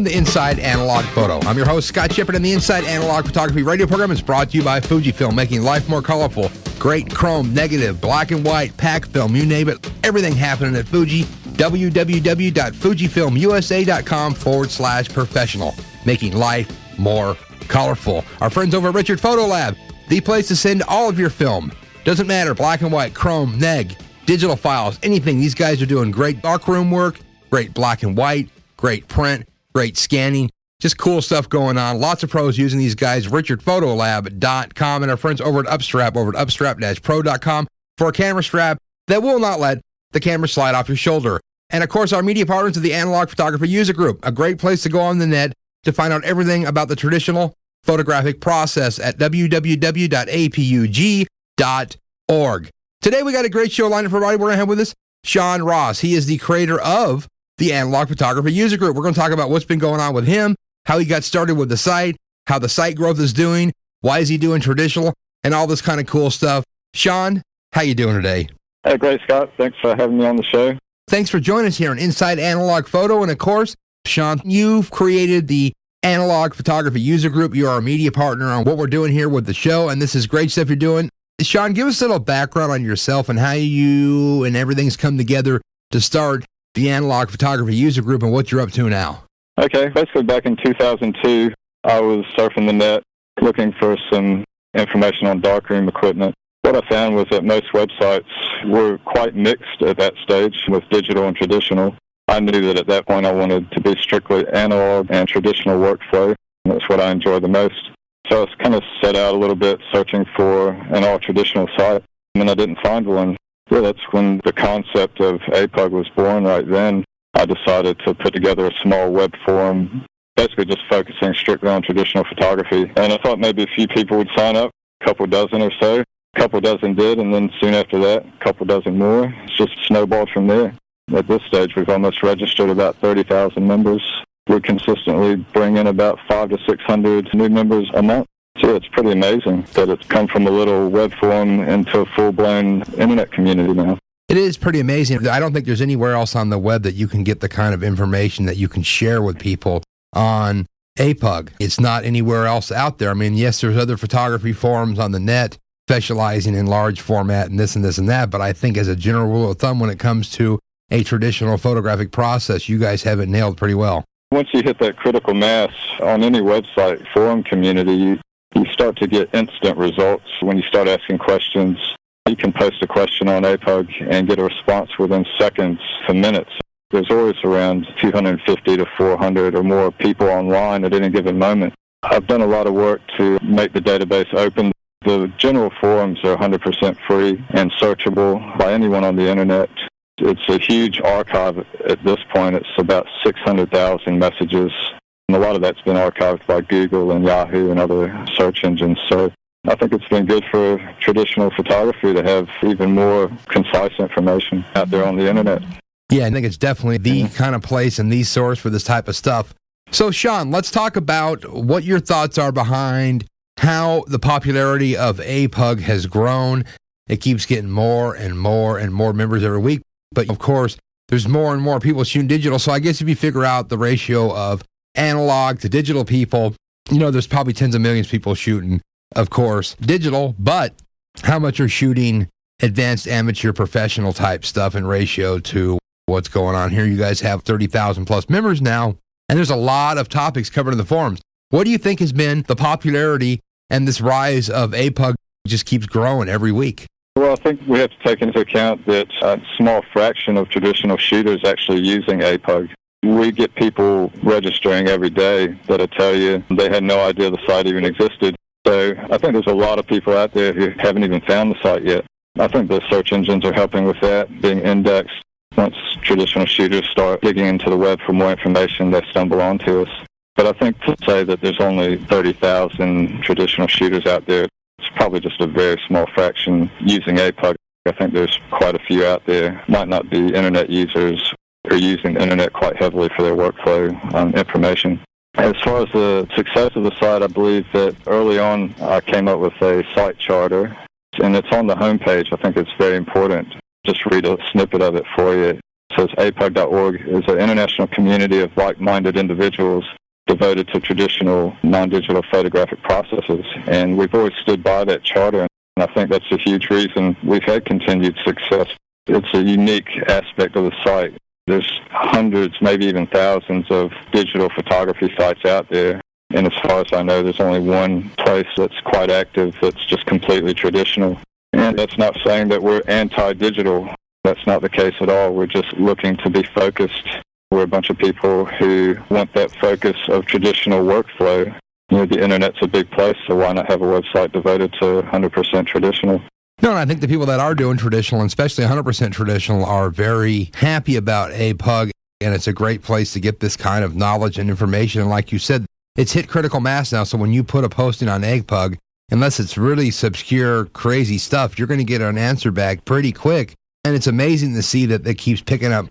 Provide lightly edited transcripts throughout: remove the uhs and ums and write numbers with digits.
Welcome to Inside Analog Photo. I'm your host, Scott Shepard, and the Inside Analog Photography radio program is brought to you by Fujifilm, making life more colorful. Great chrome, negative, black and white, pack film, you name it. Everything happening at Fuji. www.fujifilmusa.com/professional, making life more colorful. Our friends over at Richard Photo Lab, the place to send all of your film. Doesn't matter, black and white, chrome, neg, digital files, anything. These guys are doing great darkroom work, great black and white, great print, great scanning, just cool stuff going on. Lots of pros using these guys. RichardPhotoLab.com, and our friends over at Upstrap, over at upstrap-pro.com for a camera strap that will not let the camera slide off your shoulder. And of course, our media partners of the Analog Photography User Group, a great place to go on the net to find out everything about the traditional photographic process at www.apug.org. Today, we got a great show lined up for everybody. We're going to have with us Sean Ross. He is the creator of the Analog Photography User Group. We're going to talk about what's been going on with him, how he got started with the site, how the site growth is doing, why is he doing traditional, and all this kind of cool stuff. Sean, how you doing today? Hey, great, Scott. Thanks for having me on the show. Thanks for joining us here on Inside Analog Photo. And of course, Sean, you've created the Analog Photography User Group. You are a media partner on what we're doing here with the show, and this is great stuff you're doing. Sean, give us a little background on yourself and how you and everything's come together to start the Analog Photography User Group and what you're up to now. Okay, basically back in 2002, I was surfing the net looking for some information on darkroom equipment. What I found was that most websites were quite mixed at that stage with digital and traditional. I knew that at that point I wanted to be strictly analog and traditional workflow. That's what I enjoy the most. So I was kind of set out a little bit searching for an all-traditional site, and I didn't find one. Yeah, that's when the concept of APUG was born right then. I decided to put together a small web forum, basically just focusing strictly on traditional photography. And I thought maybe a few people would sign up, a couple dozen or so. A couple dozen did, and then soon after that, a couple dozen more. It's just snowballed from there. At this stage, we've almost registered about 30,000 members. We consistently bring in about 500 to 600 new members a month. So it's pretty amazing that it's come from a little web forum into a full-blown internet community now. It is pretty amazing. I don't think there's anywhere else on the web that you can get the kind of information that you can share with people on APUG. It's not anywhere else out there. I mean, yes, there's other photography forums on the net specializing in large format and this and this and that, but I think as a general rule of thumb, when it comes to a traditional photographic process, you guys have it nailed pretty well. Once you hit that critical mass on any website forum community, you start to get instant results. When you start asking questions, you can post a question on APUG and get a response within seconds to minutes. There's always around 250 to 400 or more people online at any given moment. I've done a lot of work to make the database open. The general forums are 100% free and searchable by anyone on the internet. It's a huge archive at this point. It's about 600,000 messages. And a lot of that's been archived by Google and Yahoo and other search engines. So I think it's been good for traditional photography to have even more concise information out there on the internet. Yeah, I think it's definitely the kind of place and the source for this type of stuff. So, Sean, let's talk about what your thoughts are behind how the popularity of APUG has grown. It keeps getting more and more and more members every week. But, of course, there's more and more people shooting digital. So I guess if you figure out the ratio of analog to digital people, you know, there's probably tens of millions of people shooting, of course, digital. But how much are shooting advanced amateur professional type stuff in ratio to what's going on here? You guys have 30,000 plus members now, and there's a lot of topics covered in the forums. What do you think has been the popularity and this rise of APUG just keeps growing every week? Well, I think we have to take into account that a small fraction of traditional shooters actually using APUG. We get people registering every day that'll tell you they had no idea the site even existed. So I think there's a lot of people out there who haven't even found the site yet. I think the search engines are helping with that, being indexed. Once traditional shooters start digging into the web for more information, they stumble onto us. But I think to say that there's only 30,000 traditional shooters out there, it's probably just a very small fraction using APUG. I think there's quite a few out there, might not be internet users, or using the internet quite heavily for their workflow information. As far as the success of the site, I believe that early on I came up with a site charter, and it's on the homepage. I think it's very important. Just read a snippet of it for you. So it's apug.org is an international community of like-minded individuals devoted to traditional non-digital photographic processes. And we've always stood by that charter, and I think that's a huge reason we've had continued success. It's a unique aspect of the site. There's hundreds, maybe even thousands of digital photography sites out there. And as far as I know, there's only one place that's quite active that's just completely traditional. And that's not saying that we're anti-digital. That's not the case at all. We're just looking to be focused. We're a bunch of people who want that focus of traditional workflow. You know, the Internet's a big place, so why not have a website devoted to 100% traditional? No, and I think the people that are doing traditional, and especially 100% traditional, are very happy about APUG, and it's a great place to get this kind of knowledge and information. And like you said, it's hit critical mass now, so when you put a posting on APUG, unless it's really obscure, crazy stuff, you're going to get an answer back pretty quick. And it's amazing to see that it keeps picking up,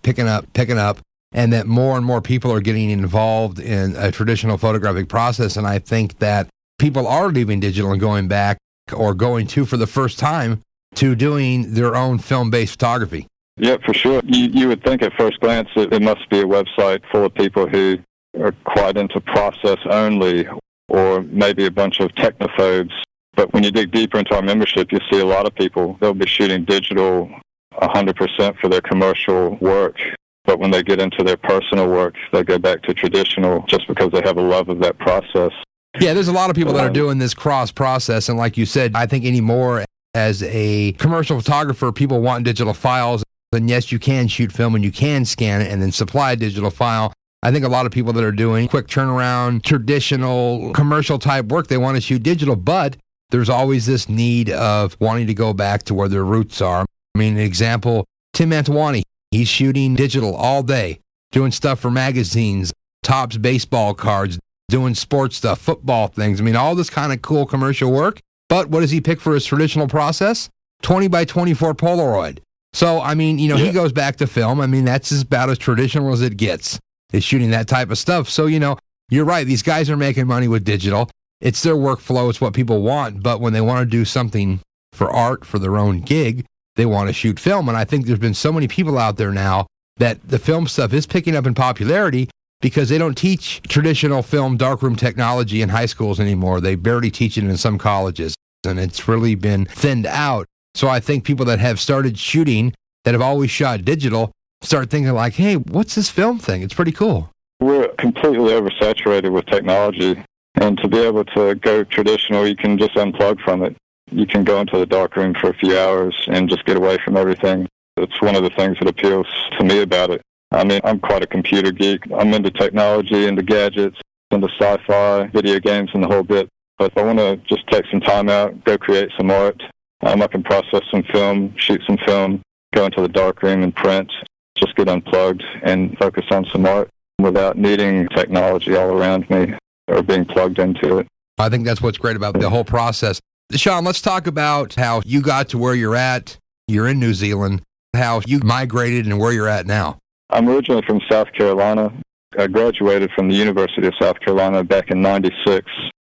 and that more and more people are getting involved in a traditional photographic process. And I think that people are leaving digital and going back, or going to for the first time, to doing their own film-based photography. Yeah, for sure. You would think at first glance that it must be a website full of people who are quite into process only, or maybe a bunch of technophobes. But when you dig deeper into our membership, you see a lot of people, they'll be shooting digital 100% for their commercial work. But when they get into their personal work, they go back to traditional just because they have a love of that process. Yeah, there's a lot of people that are doing this cross-process, and like you said, I think anymore as a commercial photographer, people want digital files, and yes, you can shoot film and you can scan it and then supply a digital file. I think a lot of people that are doing quick turnaround, traditional, commercial-type work, they want to shoot digital, but there's always this need of wanting to go back to where their roots are. I mean, an example, Tim Mantovani, he's shooting digital all day, doing stuff for magazines, Topps baseball cards, doing sports stuff, football things. I mean, all this kind of cool commercial work. But what does he pick for his traditional process? 20 by 24 Polaroid. So, I mean, he goes back to film. I mean, that's about as traditional as it gets, is shooting that type of stuff. So, you're right. These guys are making money with digital. It's their workflow. It's what people want. But when they want to do something for art, for their own gig, they want to shoot film. And I think there's been so many people out there now that the film stuff is picking up in popularity, because they don't teach traditional film darkroom technology in high schools anymore. They barely teach it in some colleges, and it's really been thinned out. So I think people that have started shooting, that have always shot digital, start thinking like, hey, what's this film thing? It's pretty cool. We're completely oversaturated with technology, and to be able to go traditional, you can just unplug from it. You can go into the darkroom for a few hours and just get away from everything. It's one of the things that appeals to me about it. I mean, I'm quite a computer geek. I'm into technology, into gadgets, into sci-fi, video games, and the whole bit. But if I want to just take some time out, go create some art, I can process some film, shoot some film, go into the darkroom and print, just get unplugged and focus on some art without needing technology all around me or being plugged into it. I think that's what's great about the whole process. Sean, let's talk about how you got to where you're at. You're in New Zealand, how you migrated and where you're at now. I'm originally from South Carolina. I graduated from the University of South Carolina back in '96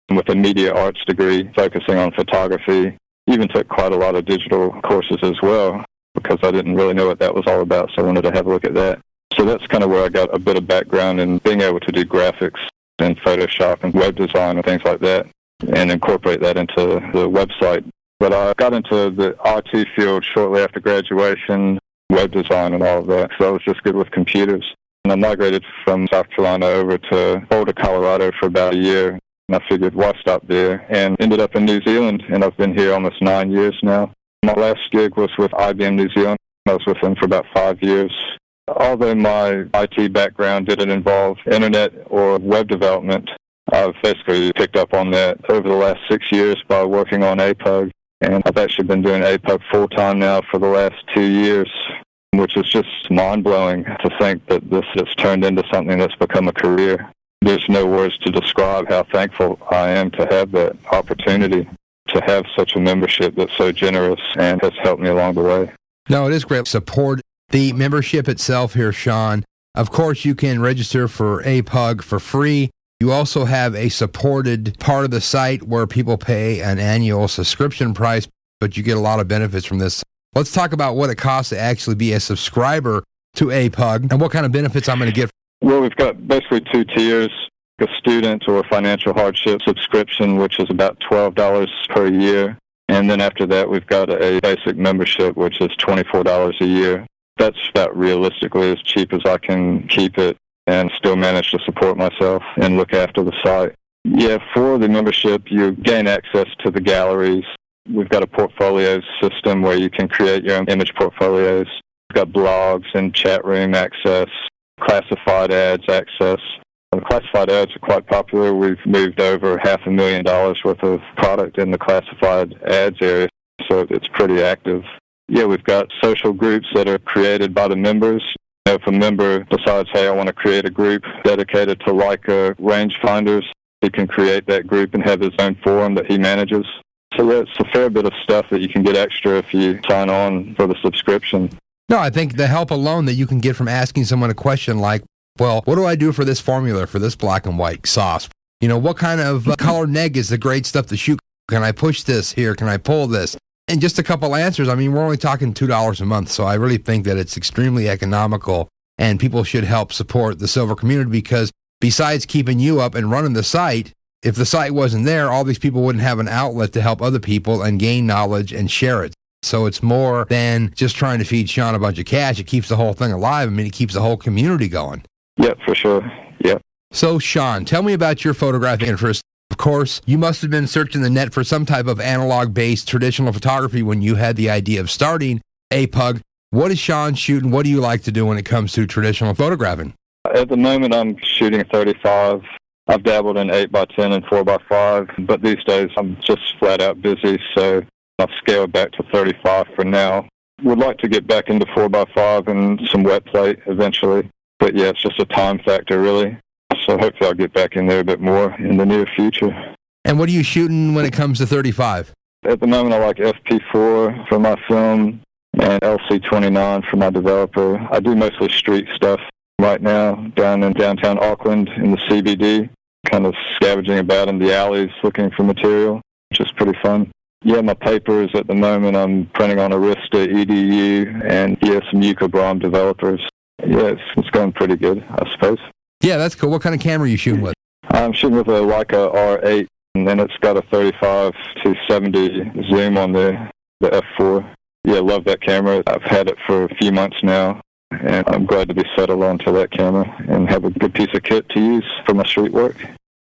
with a media arts degree focusing on photography. Even took quite a lot of digital courses as well because I didn't really know what that was all about, so I wanted to have a look at that. So that's kind of where I got a bit of background in being able to do graphics and Photoshop and web design and things like that and incorporate that into the website. But I got into the IT field shortly after graduation, web design and all of that, so I was just good with computers. And I migrated from South Carolina over to Boulder, Colorado for about a year, and I figured why stop there, and ended up in New Zealand, and I've been here almost 9 years now. My last gig was with IBM New Zealand. I was with them for about 5 years. Although my IT background didn't involve internet or web development, I've basically picked up on that over the last 6 years by working on APUG. And I've actually been doing APUG full-time now for the last 2 years, which is just mind-blowing to think that this has turned into something that's become a career. There's no words to describe how thankful I am to have that opportunity, to have such a membership that's so generous and has helped me along the way. No, it is great. Support the membership itself here, Sean. Of course, you can register for APUG for free. You also have a supported part of the site where people pay an annual subscription price, but you get a lot of benefits from this. Let's talk about what it costs to actually be a subscriber to APUG and what kind of benefits I'm going to get? Well, we've got basically two tiers, a student or financial hardship subscription, which is about $12 per year. And then after that, we've got a basic membership, which is $24 a year. That's about realistically as cheap as I can keep it and still manage to support myself and look after the site. Yeah, for the membership, you gain access to the galleries. We've got a portfolio system where you can create your own image portfolios. We've got blogs and chat room access, classified ads access. The classified ads are quite popular. We've moved over $500,000 worth of product in the classified ads area, so it's pretty active. Yeah, we've got social groups that are created by the members. If a member decides, hey, I want to create a group dedicated to Leica rangefinders, he can create that group and have his own forum that he manages. So yeah, it's a fair bit of stuff that you can get extra if you sign on for the subscription. No, I think the help alone that you can get from asking someone a question like, well, what do I do for this formula, for this black and white sauce? You know, what kind of color neg is the great stuff to shoot? Can I push this here? Can I pull this? And just a couple answers. I mean, we're only talking $2 a month, so I really think that it's extremely economical, and people should help support the silver community because besides keeping you up and running the site, if the site wasn't there, all these people wouldn't have an outlet to help other people and gain knowledge and share it. So it's more than just trying to feed Sean a bunch of cash. It keeps the whole thing alive. I mean, it keeps the whole community going. Yep, for sure. Yep. So, Sean, tell me about your photographic interest. Of course, you must have been searching the net for some type of analog-based traditional photography when you had the idea of starting APUG. What is Sean shooting? What do you like to do when it comes to traditional photographing? At the moment, I'm shooting 35. I've dabbled in 8x10 and 4x5, but these days I'm just flat out busy, so I've scaled back to 35 for now. Would like to get back into 4x5 and some wet plate eventually. But yeah, it's just a time factor, really. So hopefully I'll get back in there a bit more in the near future. And what are you shooting when it comes to 35? At the moment, I like FP4 for my film and LC29 for my developer. I do mostly street stuff right now down in downtown Auckland in the CBD, kind of scavenging about in the alleys looking for material, which is pretty fun. Yeah, my papers at the moment, I'm printing on Arista EDU and some Yucca Braun developers. Yeah, it's going pretty good, I suppose. Yeah, that's cool. What kind of camera are you shooting with? I'm shooting with a Leica R8, and then it's got a 35 to 70 zoom on the f4. Yeah, love that camera. I've had it for a few months now, and I'm glad to be settled onto that camera and have a good piece of kit to use for my street work.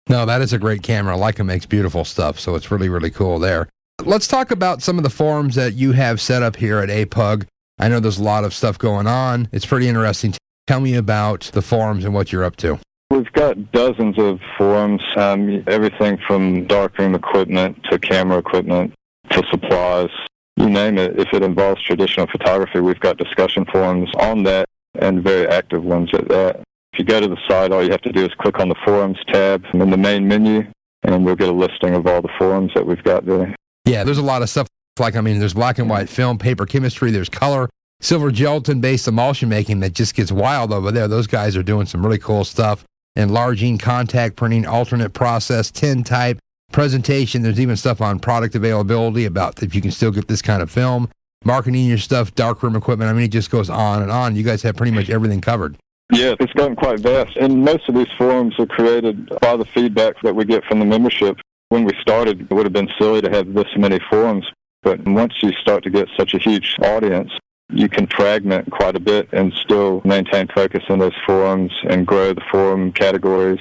No, that is a great camera. Leica makes beautiful stuff, so it's really, really cool there. Let's talk about some of the forums that you have set up here at APUG. I know there's a lot of stuff going on. It's pretty interesting. Tell me about the forums and what you're up to. We've got dozens of forums, everything from darkroom equipment to camera equipment to supplies. You name it. If it involves traditional photography, we've got discussion forums on that and very active ones at that. If you go to the site, all you have to do is click on the forums tab in the main menu, and we'll get a listing of all the forums that we've got there. Yeah, there's a lot of stuff. There's black and white film, paper chemistry, there's color, silver gelatin-based emulsion making that just gets wild over there. Those guys are doing some really cool stuff. Enlarging, contact printing, alternate process, tin type, presentation. There's even stuff on product availability about if you can still get this kind of film. Marketing your stuff, darkroom equipment. I mean, it just goes on and on. You guys have pretty much everything covered. Yeah, it's gotten quite vast. And most of these forums are created by the feedback that we get from the membership. When we started, it would have been silly to have this many forums. But once you start to get such a huge audience, you can fragment quite a bit and still maintain focus in those forums and grow the forum categories.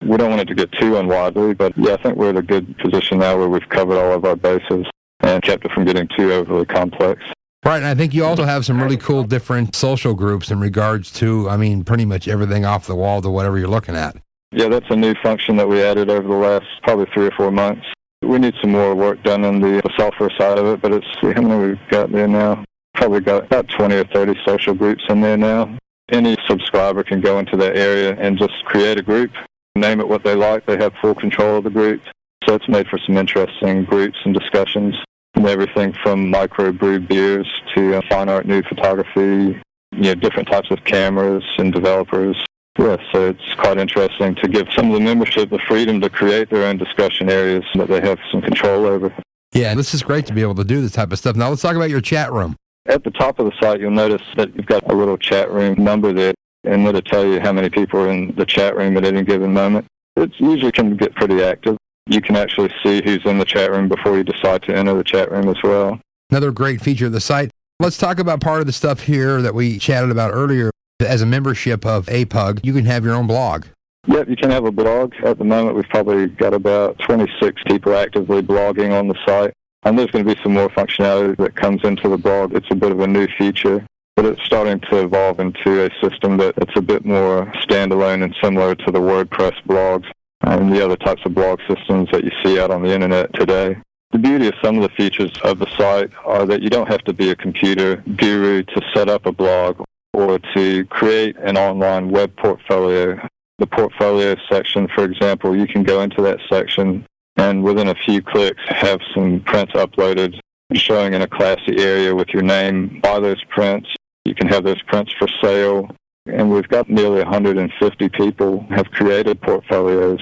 We don't want it to get too unwieldy, but yeah, I think we're in a good position now where we've covered all of our bases and kept it from getting too overly complex. Right, and I think you also have some really cool different social groups in regards to, pretty much everything off the wall to whatever you're looking at. Yeah, that's a new function that we added over the last probably 3 or 4 months. We need some more work done on the software side of it, but it's how many we've got there now. Probably got about 20 or 30 social groups in there now. Any subscriber can go into that area and just create a group, name it what they like. They have full control of the group. So it's made for some interesting groups and discussions. And everything from micro-brewed beers to fine art nude photography, different types of cameras and developers. Yeah, so it's quite interesting to give some of the membership the freedom to create their own discussion areas that they have some control over. Yeah, this is great to be able to do this type of stuff. Now let's talk about your chat room. At the top of the site, you'll notice that you've got a little chat room number there, and it'll tell you how many people are in the chat room at any given moment. It usually can get pretty active. You can actually see who's in the chat room before you decide to enter the chat room as well. Another great feature of the site. Let's talk about part of the stuff here that we chatted about earlier. As a membership of APUG, you can have your own blog. Yep, you can have a blog. At the moment, we've probably got about 26 people actively blogging on the site. And there's going to be some more functionality that comes into the blog. It's a bit of a new feature, but it's starting to evolve into a system that it's a bit more standalone and similar to the WordPress blogs and the other types of blog systems that you see out on the internet today. The beauty of some of the features of the site are that you don't have to be a computer guru to set up a blog or to create an online web portfolio. The portfolio section, for example, you can go into that section and within a few clicks have some prints uploaded showing in a classy area with your name. Buy those prints. You can have those prints for sale. And we've got nearly 150 people have created portfolios.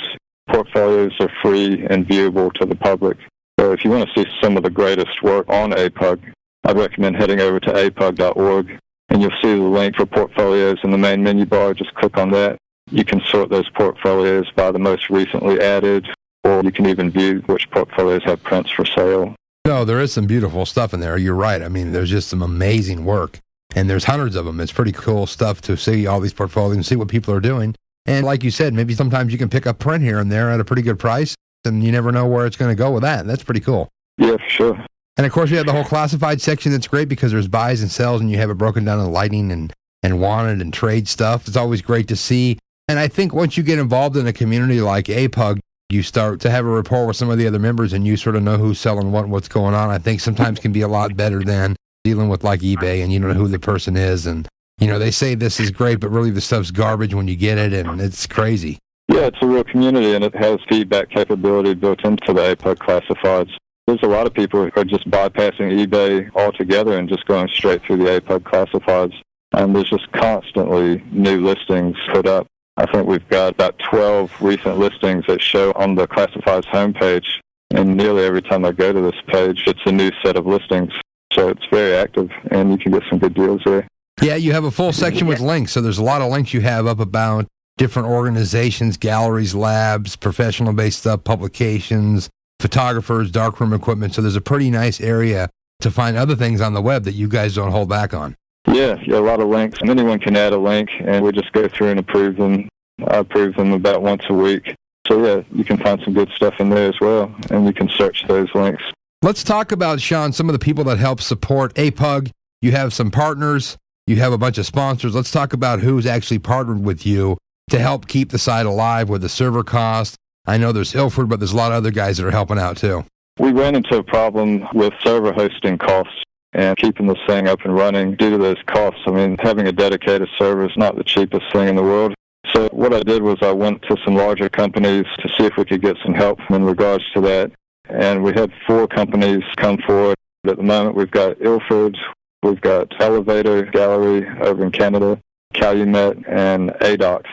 Portfolios are free and viewable to the public. So if you want to see some of the greatest work on APUG, I'd recommend heading over to apug.org, and you'll see the link for portfolios in the main menu bar. Just click on that. You can sort those portfolios by the most recently added, or you can even view which portfolios have prints for sale. No, there is some beautiful stuff in there. You're right. I mean, there's just some amazing work, and there's hundreds of them. It's pretty cool stuff to see all these portfolios and see what people are doing. And like you said, maybe sometimes you can pick up print here and there at a pretty good price, and you never know where it's going to go with that. That's pretty cool. Yeah, for sure. And of course, you have the whole classified section. That's great because there's buys and sells, and you have it broken down in lighting and wanted and trade stuff. It's always great to see. And I think once you get involved in a community like APUG, you start to have a rapport with some of the other members, and you sort of know who's selling what and what's going on. I think sometimes can be a lot better than dealing with like eBay, and you don't know who the person is. And, you know, they say this is great, but really the stuff's garbage when you get it, and it's crazy. Yeah, it's a real community, and it has feedback capability built into the APUG classifieds. There's a lot of people who are just bypassing eBay altogether and just going straight through the APUG classifieds. And there's just constantly new listings put up. I think we've got about 12 recent listings that show on the classifieds homepage. And nearly every time I go to this page, it's a new set of listings. So it's very active, and you can get some good deals there. Yeah, you have a full section with links. So there's a lot of links you have up about different organizations, galleries, labs, professional-based stuff, publications, photographers, darkroom equipment. So there's a pretty nice area to find other things on the web that you guys don't hold back on. Yeah, a lot of links. And anyone can add a link, and we just go through and approve them. I approve them about once a week. So, yeah, you can find some good stuff in there as well, and you can search those links. Let's talk about, Sean, some of the people that help support APUG. You have some partners. You have a bunch of sponsors. Let's talk about who's actually partnered with you to help keep the site alive with the server cost. I know there's Ilford, but there's a lot of other guys that are helping out too. We ran into a problem with server hosting costs and keeping this thing up and running due to those costs. I mean, having a dedicated server is not the cheapest thing in the world. So what I did was I went to some larger companies to see if we could get some help in regards to that. And we had 4 companies come forward. At the moment, we've got Ilford, we've got Elevator Gallery over in Canada, Calumet, and ADOX.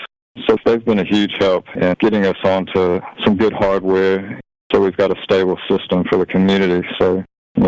So they've been a huge help in getting us onto some good hardware, so we've got a stable system for the community. So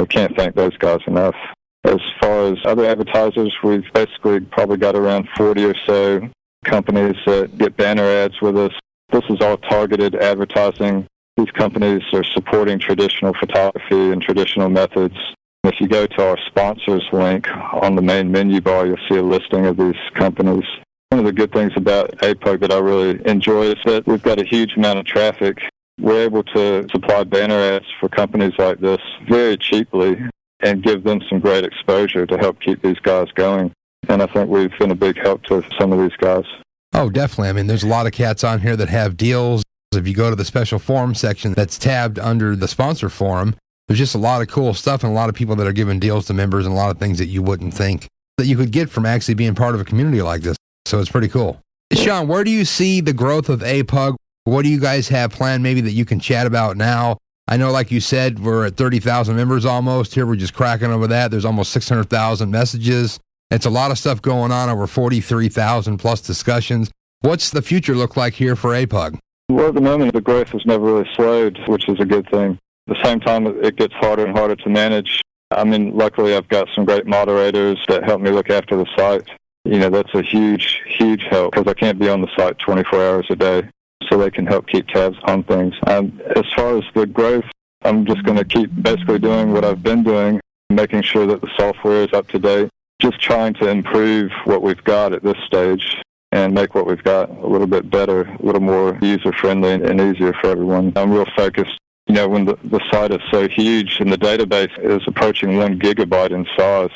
can't thank those guys enough. As far as other advertisers, we've basically probably got around 40 or so companies that get banner ads with us. This is all targeted advertising. These companies are supporting traditional photography and traditional methods. If you go to our sponsors link on the main menu bar, you'll see a listing of these companies. One of the good things about APUG that I really enjoy is that we've got a huge amount of traffic. We're able to supply banner ads for companies like this very cheaply and give them some great exposure to help keep these guys going. And I think we've been a big help to some of these guys. Oh, definitely. I mean, there's a lot of cats on here that have deals. If you go to the special forum section that's tabbed under the sponsor forum, there's just a lot of cool stuff and a lot of people that are giving deals to members and a lot of things that you wouldn't think that you could get from actually being part of a community like this. So it's pretty cool. Sean, where do you see the growth of APUG? What do you guys have planned maybe that you can chat about now? I know, like you said, we're at 30,000 members almost. Here we're just cracking over that. There's almost 600,000 messages. It's a lot of stuff going on, over 43,000 plus discussions. What's the future look like here for APUG? Well, at the moment, the growth has never really slowed, which is a good thing. At the same time, it gets harder and harder to manage. I mean, luckily I've got some great moderators that help me look after the site. That's a huge, huge help because I can't be on the site 24 hours a day. So they can help keep tabs on things. As far as the growth, I'm just going to keep basically doing what I've been doing, making sure that the software is up to date, just trying to improve what we've got at this stage and make what we've got a little bit better, a little more user-friendly and easier for everyone. I'm real focused. When the site is so huge and the database is approaching 1 gigabyte in size,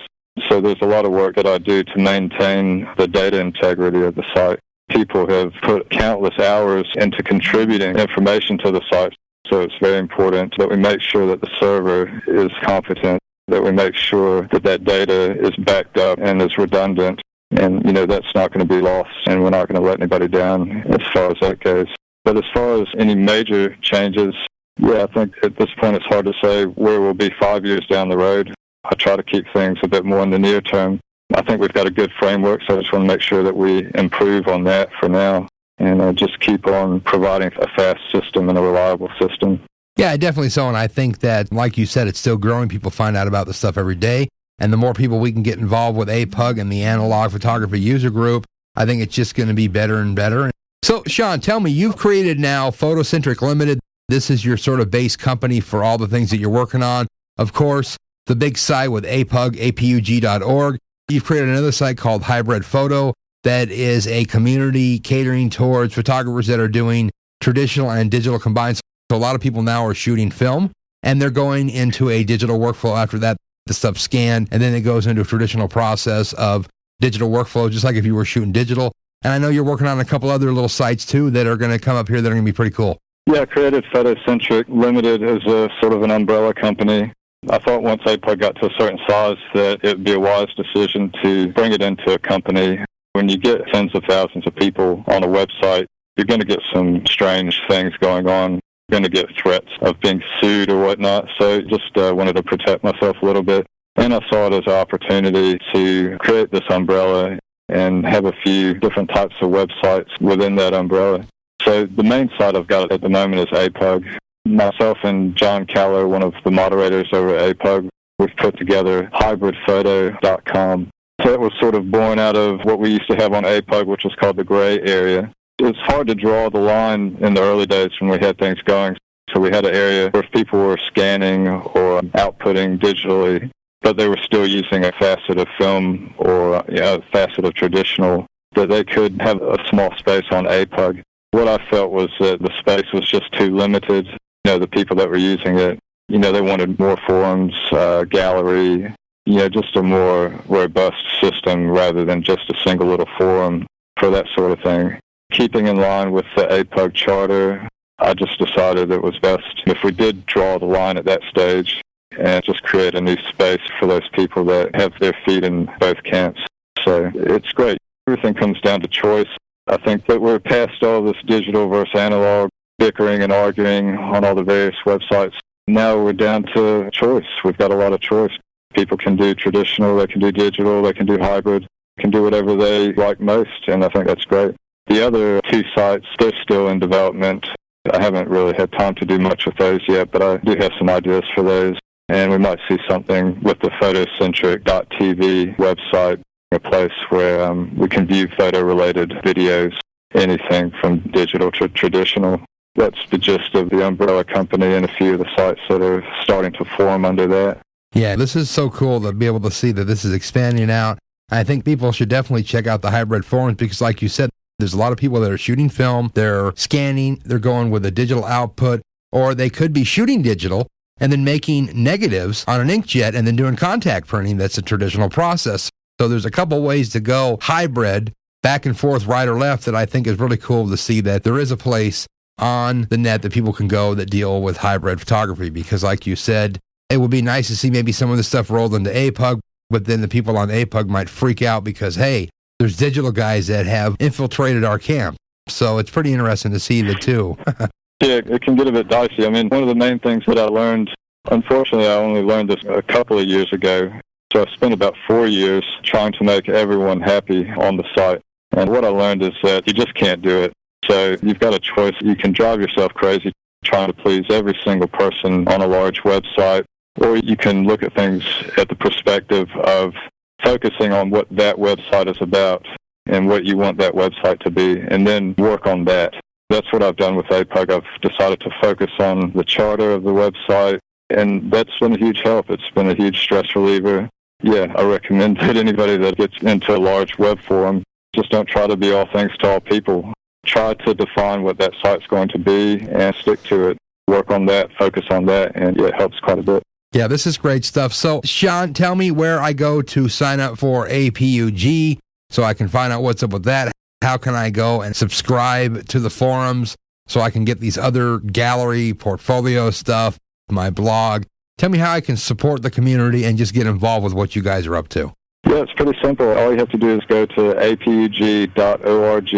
so there's a lot of work that I do to maintain the data integrity of the site. People have put countless hours into contributing information to the site, so it's very important that we make sure that the server is competent, that we make sure that that data is backed up and is redundant, and that's not going to be lost, and we're not going to let anybody down as far as that goes. But as far as any major changes, I think at this point it's hard to say where we'll be 5 years down the road. I try to keep things a bit more in the near term. I think we've got a good framework, so I just want to make sure that we improve on that for now and just keep on providing a fast system and a reliable system. Yeah, definitely so. And I think that, like you said, it's still growing. People find out about the stuff every day. And the more people we can get involved with APUG and the analog photography user group, I think it's just going to be better and better. So, Sean, tell me, you've created now Photocentric Limited. This is your sort of base company for all the things that you're working on. Of course, the big site with APUG, apug.org. You've created another site called Hybrid Photo that is a community catering towards photographers that are doing traditional and digital combined. So a lot of people now are shooting film, and they're going into a digital workflow after that. The stuff's scanned, and then it goes into a traditional process of digital workflow, just like if you were shooting digital. And I know you're working on a couple other little sites, too, that are going to come up here that are going to be pretty cool. Yeah, I created Photocentric Limited as a sort of an umbrella company. I thought once APUG got to a certain size that it would be a wise decision to bring it into a company. When you get tens of thousands of people on a website, you're going to get some strange things going on. You're going to get threats of being sued or whatnot. So just wanted to protect myself a little bit. And I saw it as an opportunity to create this umbrella and have a few different types of websites within that umbrella. So the main site I've got at the moment is APUG. Myself and John Callow, one of the moderators over at APUG, we've put together hybridphoto.com. So it was sort of born out of what we used to have on APUG, which was called the gray area. It's hard to draw the line in the early days when we had things going. So we had an area where people were scanning or outputting digitally, but they were still using a facet of film or a facet of traditional, that they could have a small space on APUG. What I felt was that the space was just too limited. The people that were using it, they wanted more forums, gallery, just a more robust system rather than just a single little forum for that sort of thing. Keeping in line with the APUG charter, I just decided it was best if we did draw the line at that stage and just create a new space for those people that have their feet in both camps. So it's great. Everything comes down to choice. I think that we're past all this digital versus analog bickering and arguing on all the various websites. Now we're down to choice. We've got a lot of choice. People can do traditional, they can do digital, they can do hybrid, can do whatever they like most, and I think that's great. The other two sites, they're still in development. I haven't really had time to do much with those yet, but I do have some ideas for those. And we might see something with the photocentric.tv website, a place where we can view photo-related videos, anything from digital to traditional. That's the gist of the umbrella company and a few of the sites that are starting to form under that. Yeah, this is so cool to be able to see that this is expanding out. I think people should definitely check out the hybrid forums because, like you said, there's a lot of people that are shooting film, they're scanning, they're going with a digital output, or they could be shooting digital and then making negatives on an inkjet and then doing contact printing. That's a traditional process. So there's a couple ways to go hybrid, back and forth, right or left, that I think is really cool to see that there is a place on the net that people can go that deal with hybrid photography. Because like you said, it would be nice to see maybe some of the stuff rolled into APUG, but then the people on APUG might freak out because, hey, there's digital guys that have infiltrated our camp. So it's pretty interesting to see the two. Yeah, it can get a bit dicey. I mean, one of the main things that I learned, unfortunately, I only learned this a couple of years ago. So I spent about 4 years trying to make everyone happy on the site. And what I learned is that you just can't do it. So you've got a choice. You can drive yourself crazy trying to please every single person on a large website. or you can look at things at the perspective of focusing on what that website is about and what you want that website to be, and then work on that. That's what I've done with APUG. I've decided to focus on the charter of the website, and that's been a huge help. It's been a huge stress reliever. Yeah, I recommend that anybody that gets into a large web forum, just don't try to be all things to all people. Try to define what that site's going to be and stick to it. Work on that, focus on that, and yeah, it helps quite a bit. Yeah, this is great stuff. So, Sean, tell me where I go to sign up for APUG so I can find out what's up with that. How can I go and subscribe to the forums so I can get these other gallery portfolio stuff, my blog? Tell me how I can support the community and just get involved with what you guys are up to. Yeah, it's pretty simple. All you have to do is go to apug.org,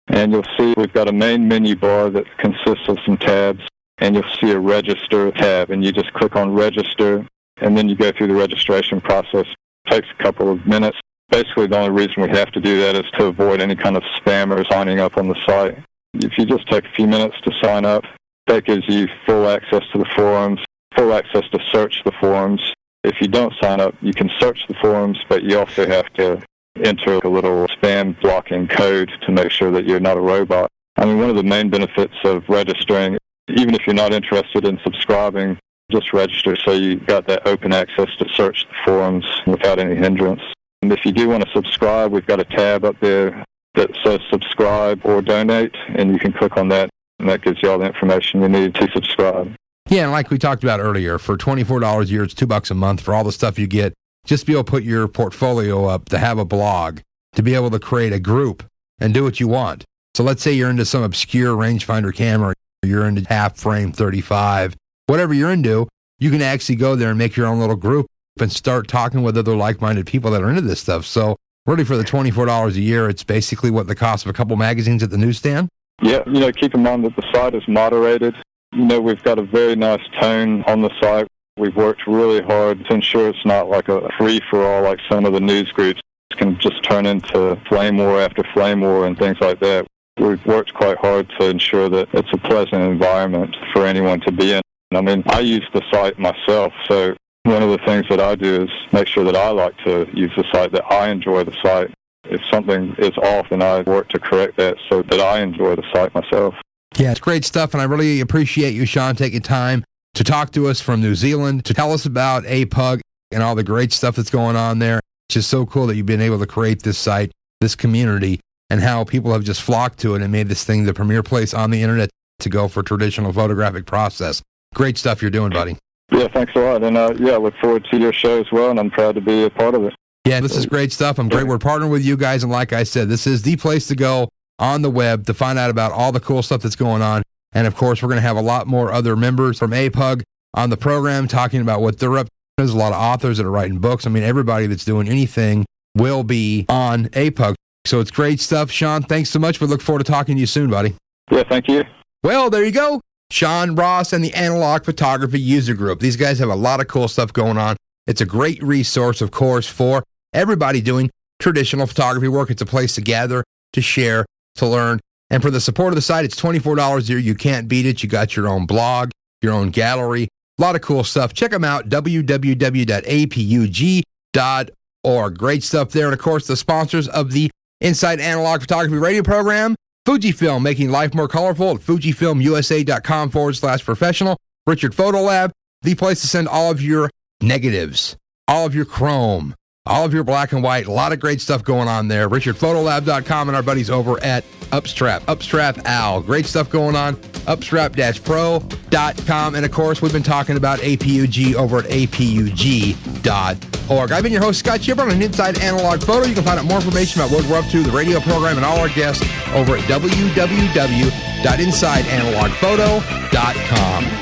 and you'll see we've got a main menu bar that consists of some tabs, and you'll see a register tab, and you just click on register, and then you go through the registration process. It takes a couple of minutes. Basically, the only reason we have to do that is to avoid any kind of spam signing up on the site. If you just take a few minutes to sign up, that gives you full access to the forums, full access to search the forums. If you don't sign up, you can search the forums, but you also have to enter a little spam blocking code to make sure that you're not a robot. I mean, one of the main benefits of registering, even if you're not interested in subscribing, just register so you've got that open access to search the forums without any hindrance. And if you do want to subscribe, we've got a tab up there that says subscribe or donate, and you can click on that, and that gives you all the information you need to subscribe. Yeah, and like we talked about earlier, for $24 a year, it's $2 a month for all the stuff you get. Just be able to put your portfolio up, to have a blog, to be able to create a group and do what you want. So let's say you're into some obscure rangefinder camera, you're into half frame 35, whatever you're into, you can actually go there and make your own little group and start talking with other like-minded people that are into this stuff. So really for the $24 a year, it's basically what the cost of a couple magazines at the newsstand? Yeah, keep in mind that the site is moderated. We've got a very nice tone on the site. We've worked really hard to ensure it's not like a free-for-all like some of the news groups can just turn into flame war after flame war and things like that. We've worked quite hard to ensure that it's a pleasant environment for anyone to be in. I mean, I use the site myself, so one of the things that I do is make sure that I like to use the site, that I enjoy the site. If something is off, then I work to correct that so that I enjoy the site myself. Yeah, it's great stuff, and I really appreciate you, Sean, taking time to talk to us from New Zealand, to tell us about APUG and all the great stuff that's going on there. It's just so cool that you've been able to create this site, this community, and how people have just flocked to it and made this thing the premier place on the internet to go for traditional photographic process. Great stuff you're doing, buddy. Yeah, thanks a lot. And I look forward to your show as well, and I'm proud to be a part of it. Yeah, this is great stuff. I'm great. We're partnering with you guys, and like I said, this is the place to go on the web to find out about all the cool stuff that's going on. And of course, we're going to have a lot more other members from APUG on the program talking about what they're up to. There's a lot of authors that are writing books. I mean, everybody that's doing anything will be on APUG. So it's great stuff. Sean, thanks so much. We look forward to talking to you soon, buddy. Yeah, thank you. Well, there you go. Sean Ross and the Analog Photography User Group. These guys have a lot of cool stuff going on. It's a great resource, of course, for everybody doing traditional photography work. It's a place to gather, to share, to learn. And for the support of the site, it's $24 a year. You can't beat it. You got your own blog, your own gallery, a lot of cool stuff. Check them out, www.apug.org. Great stuff there. And of course, the sponsors of the Inside Analog Photography radio program, Fujifilm, making life more colorful at FujifilmUSA.com/professional. Richard Photo Lab, the place to send all of your negatives, all of your chrome, all of your black and white. A lot of great stuff going on there. RichardPhotoLab.com and our buddies over at Upstrap Al. Great stuff going on. Upstrap-pro.com. And of course, we've been talking about APUG over at apug.org. I've been your host, Scott Schipper, on an Inside Analog Photo. You can find out more information about what we're up to, the radio program, and all our guests over at www.insideanalogphoto.com.